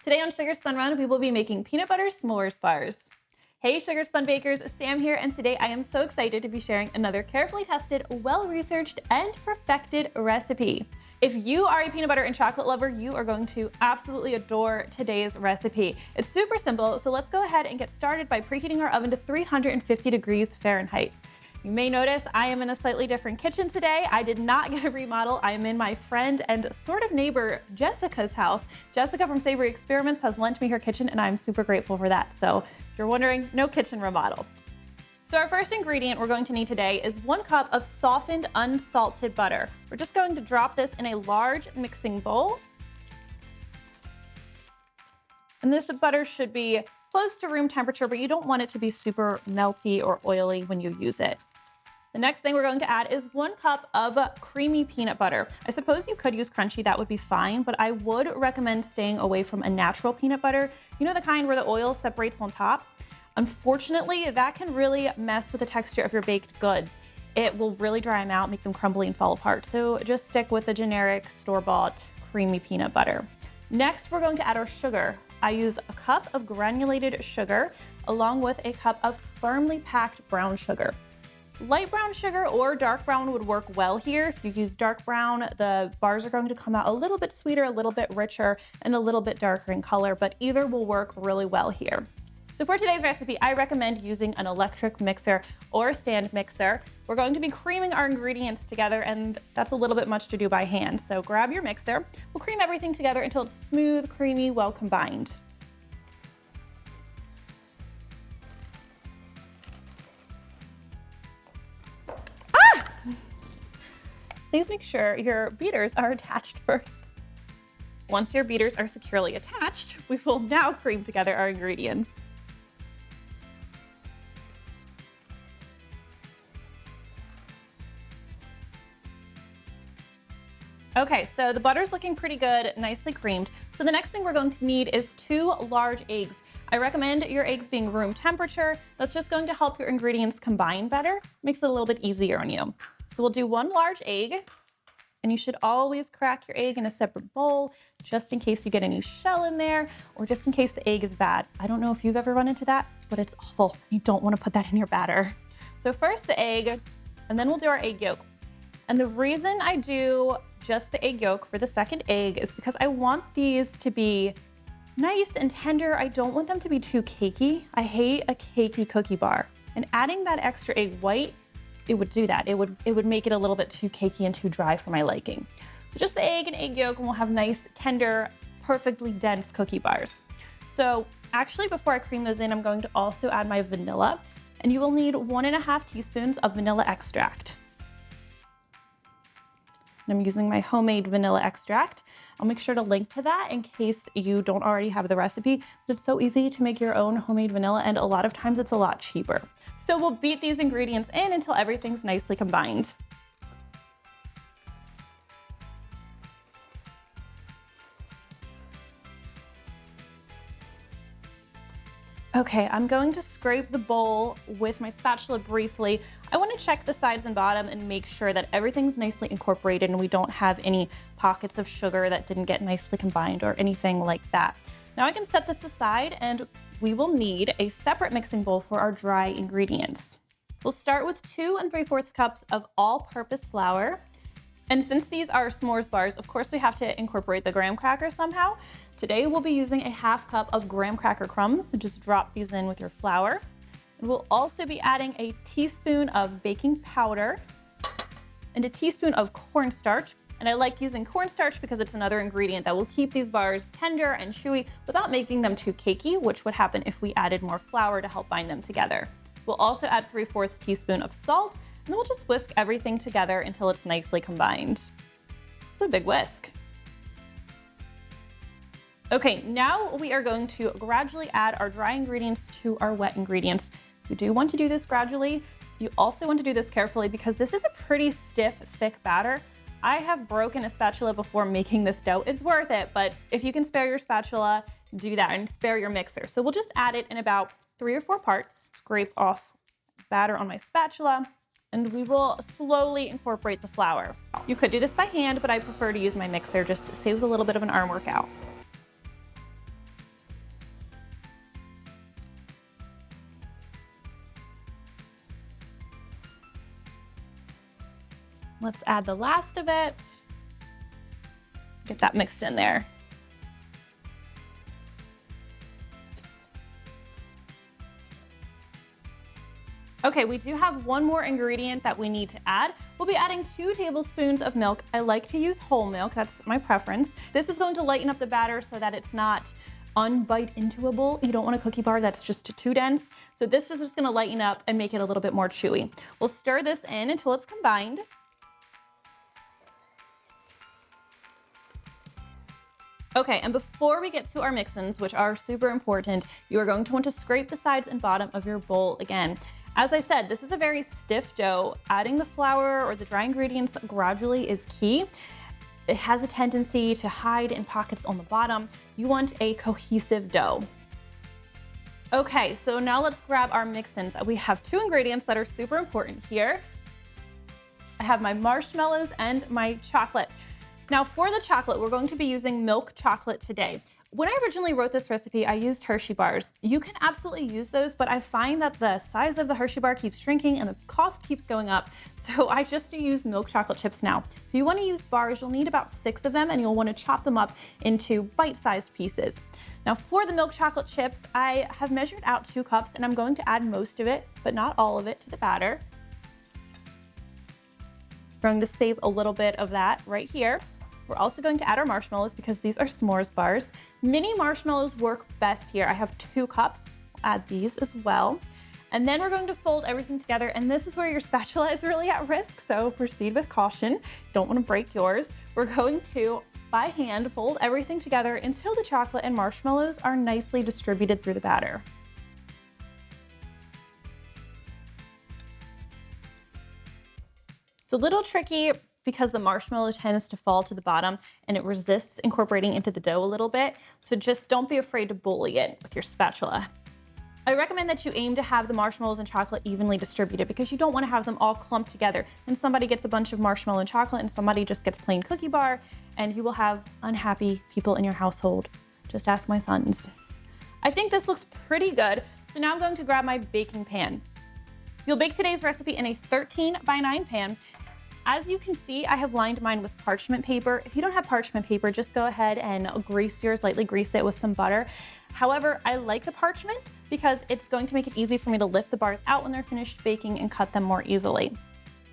Today on Sugar Spun Run, we will be making peanut butter s'mores bars. Hey Sugar Spun bakers, Sam here, and today I am so excited to be sharing another carefully tested, well-researched, and perfected recipe. If you are a peanut butter and chocolate lover, you are going to absolutely adore today's recipe. It's super simple, so let's go ahead and get started by preheating our oven to 350 degrees Fahrenheit. You may notice I am in a slightly different kitchen today. I did not get a remodel. I am in my friend and sort of neighbor Jessica's house. Jessica from Savory Experiments has lent me her kitchen and I'm super grateful for that. So if you're wondering, no kitchen remodel. So our first ingredient we're going to need today is 1 cup of softened unsalted butter. We're just going to drop this in a large mixing bowl. And this butter should be close to room temperature, but you don't want it to be super melty or oily when you use it. The next thing we're going to add is 1 cup of creamy peanut butter. I suppose you could use crunchy, that would be fine, but I would recommend staying away from a natural peanut butter. You know, the kind where the oil separates on top? Unfortunately, that can really mess with the texture of your baked goods. It will really dry them out, make them crumbly and fall apart. So just stick with the generic store-bought creamy peanut butter. Next, we're going to add our sugar. I use a cup of granulated sugar along with a cup of firmly packed brown sugar. Light brown sugar or dark brown would work well here. If you use dark brown, the bars are going to come out a little bit sweeter, a little bit richer, and a little bit darker in color, but either will work really well here. So for today's recipe, I recommend using an electric mixer or stand mixer. We're going to be creaming our ingredients together, and that's a little bit much to do by hand. So grab your mixer. We'll cream everything together until it's smooth, creamy, well combined. Please make sure your beaters are attached first. Once your beaters are securely attached, we will now cream together our ingredients. Okay, so the butter's looking pretty good, nicely creamed. So the next thing we're going to need is 2 large eggs. I recommend your eggs being room temperature. That's just going to help your ingredients combine better. Makes it a little bit easier on you. So we'll do 1 large egg, and you should always crack your egg in a separate bowl, just in case you get any shell in there, or just in case the egg is bad. I don't know if you've ever run into that, but it's awful. You don't want to put that in your batter. So first the egg, and then we'll do our egg yolk. And the reason I do just the egg yolk for the second egg is because I want these to be nice and tender. I don't want them to be too cakey. I hate a cakey cookie bar. And adding that extra egg white, it would do that. It would make it a little bit too cakey and too dry for my liking. So just the egg and egg yolk, and we'll have nice, tender, perfectly dense cookie bars. So actually, before I cream those in, I'm going to also add my vanilla, and you will need 1.5 teaspoons of vanilla extract. I'm using my homemade vanilla extract. I'll make sure to link to that in case you don't already have the recipe. But it's so easy to make your own homemade vanilla, and a lot of times it's a lot cheaper. So we'll beat these ingredients in until everything's nicely combined. Okay, I'm going to scrape the bowl with my spatula briefly. I want to check the sides and bottom and make sure that everything's nicely incorporated and we don't have any pockets of sugar that didn't get nicely combined or anything like that. Now I can set this aside, and we will need a separate mixing bowl for our dry ingredients. We'll start with 2 3/4 cups of all-purpose flour. And since these are s'mores bars, of course we have to incorporate the graham cracker somehow. Today we'll be using a 1/2 cup of graham cracker crumbs, so just drop these in with your flour. And we'll also be adding a teaspoon of baking powder and a teaspoon of cornstarch. And I like using cornstarch because it's another ingredient that will keep these bars tender and chewy without making them too cakey, which would happen if we added more flour to help bind them together. We'll also add 3/4 teaspoon of salt, and then we'll just whisk everything together until it's nicely combined. It's a big whisk. Okay, now we are going to gradually add our dry ingredients to our wet ingredients. You do want to do this gradually. You also want to do this carefully because this is a pretty stiff, thick batter. I have broken a spatula before making this dough. It's worth it, but if you can spare your spatula, do that, and spare your mixer. So we'll just add it in about 3 or 4 parts, scrape off batter on my spatula, and we will slowly incorporate the flour. You could do this by hand, but I prefer to use my mixer, just saves a little bit of an arm workout. Let's add the last of it. Get that mixed in there. Okay, we do have one more ingredient that we need to add. We'll be adding 2 tablespoons of milk. I like to use whole milk, that's my preference. This is going to lighten up the batter so that it's not unbite intoable. You don't want a cookie bar that's just too dense. So this is just gonna lighten up and make it a little bit more chewy. We'll stir this in until it's combined. Okay, and before we get to our mix-ins, which are super important, you are going to want to scrape the sides and bottom of your bowl again. As I said, this is a very stiff dough. Adding the flour or the dry ingredients gradually is key. It has a tendency to hide in pockets on the bottom. You want a cohesive dough. Okay, so now let's grab our mix-ins. We have 2 ingredients that are super important here. I have my marshmallows and my chocolate. Now for the chocolate, we're going to be using milk chocolate today. When I originally wrote this recipe, I used Hershey bars. You can absolutely use those, but I find that the size of the Hershey bar keeps shrinking and the cost keeps going up. So I just use milk chocolate chips now. If you want to use bars, you'll need about 6 of them and you'll want to chop them up into bite-sized pieces. Now for the milk chocolate chips, I have measured out 2 cups and I'm going to add most of it, but not all of it, to the batter. We're going to save a little bit of that right here. We're also going to add our marshmallows because these are s'mores bars. Mini marshmallows work best here. I have 2 cups. I'll add these as well. And then we're going to fold everything together. And this is where your spatula is really at risk. So proceed with caution. Don't want to break yours. We're going to, by hand, fold everything together until the chocolate and marshmallows are nicely distributed through the batter. It's a little tricky because the marshmallow tends to fall to the bottom and it resists incorporating into the dough a little bit. So just don't be afraid to bully it with your spatula. I recommend that you aim to have the marshmallows and chocolate evenly distributed because you don't want to have them all clumped together and somebody gets a bunch of marshmallow and chocolate and somebody just gets plain cookie bar and you will have unhappy people in your household. Just ask my sons. I think this looks pretty good. So now I'm going to grab my baking pan. You'll bake today's recipe in a 13x9 pan. As you can see, I have lined mine with parchment paper. If you don't have parchment paper, just go ahead and grease yours, lightly grease it with some butter. However, I like the parchment because it's going to make it easy for me to lift the bars out when they're finished baking and cut them more easily.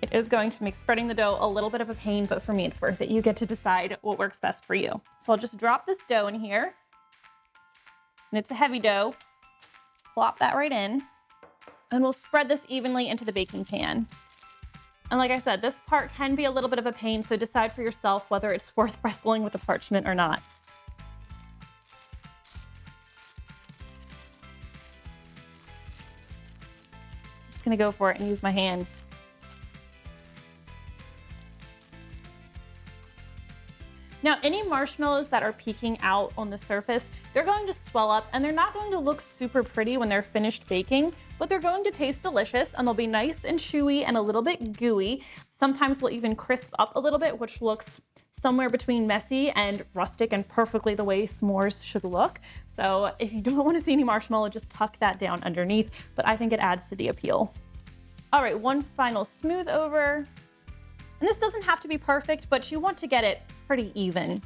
It is going to make spreading the dough a little bit of a pain, but for me, it's worth it. You get to decide what works best for you. So I'll just drop this dough in here. And it's a heavy dough. Plop that right in. And we'll spread this evenly into the baking pan. And like I said, this part can be a little bit of a pain, so decide for yourself whether it's worth wrestling with the parchment or not. I'm just gonna go for it and use my hands. Now, any marshmallows that are peeking out on the surface, they're going to swell up and they're not going to look super pretty when they're finished baking, but they're going to taste delicious and they'll be nice and chewy and a little bit gooey. Sometimes they'll even crisp up a little bit, which looks somewhere between messy and rustic and perfectly the way s'mores should look. So if you don't want to see any marshmallow, just tuck that down underneath, but I think it adds to the appeal. All right, one final smooth over. And this doesn't have to be perfect, but you want to get it pretty even.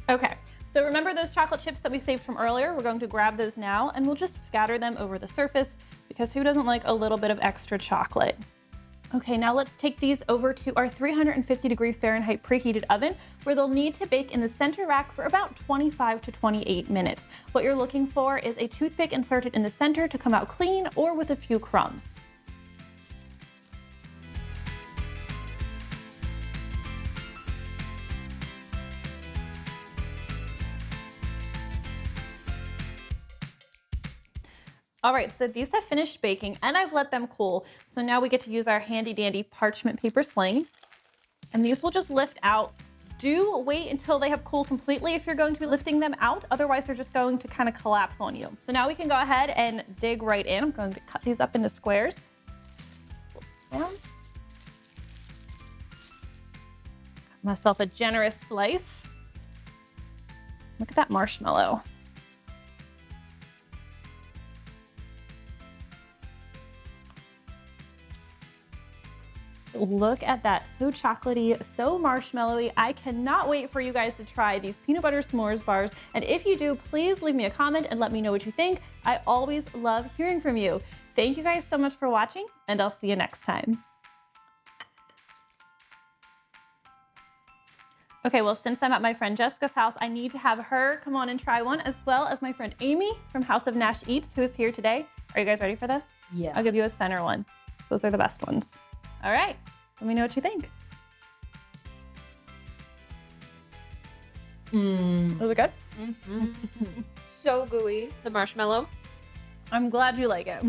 Okay, so remember those chocolate chips that we saved from earlier? We're going to grab those now and we'll just scatter them over the surface because who doesn't like a little bit of extra chocolate? Okay, now let's take these over to our 350 Fahrenheit preheated oven where they'll need to bake in the center rack for about 25 to 28 minutes. What you're looking for is a toothpick inserted in the center to come out clean or with a few crumbs. All right, so these have finished baking and I've let them cool. So now we get to use our handy dandy parchment paper sling. And these will just lift out. Do wait until they have cooled completely if you're going to be lifting them out. Otherwise, they're just going to kind of collapse on you. So now we can go ahead and dig right in. I'm going to cut these up into squares. Down. Cut myself a generous slice. Look at that marshmallow. Look at that, so chocolatey, so marshmallowy. I cannot wait for you guys to try these peanut butter s'mores bars. And if you do, please leave me a comment and let me know what you think. I always love hearing from you. Thank you guys so much for watching, and I'll see you next time. Okay, well, since I'm at my friend Jessica's house, I need to have her come on and try one, as well as my friend Amy from House of Nash Eats, who is here today. Are you guys ready for this? Yeah. I'll give you a center one. Those are the best ones. All right, let me know what you think. Was it good? So gooey, the marshmallow. I'm glad you like it.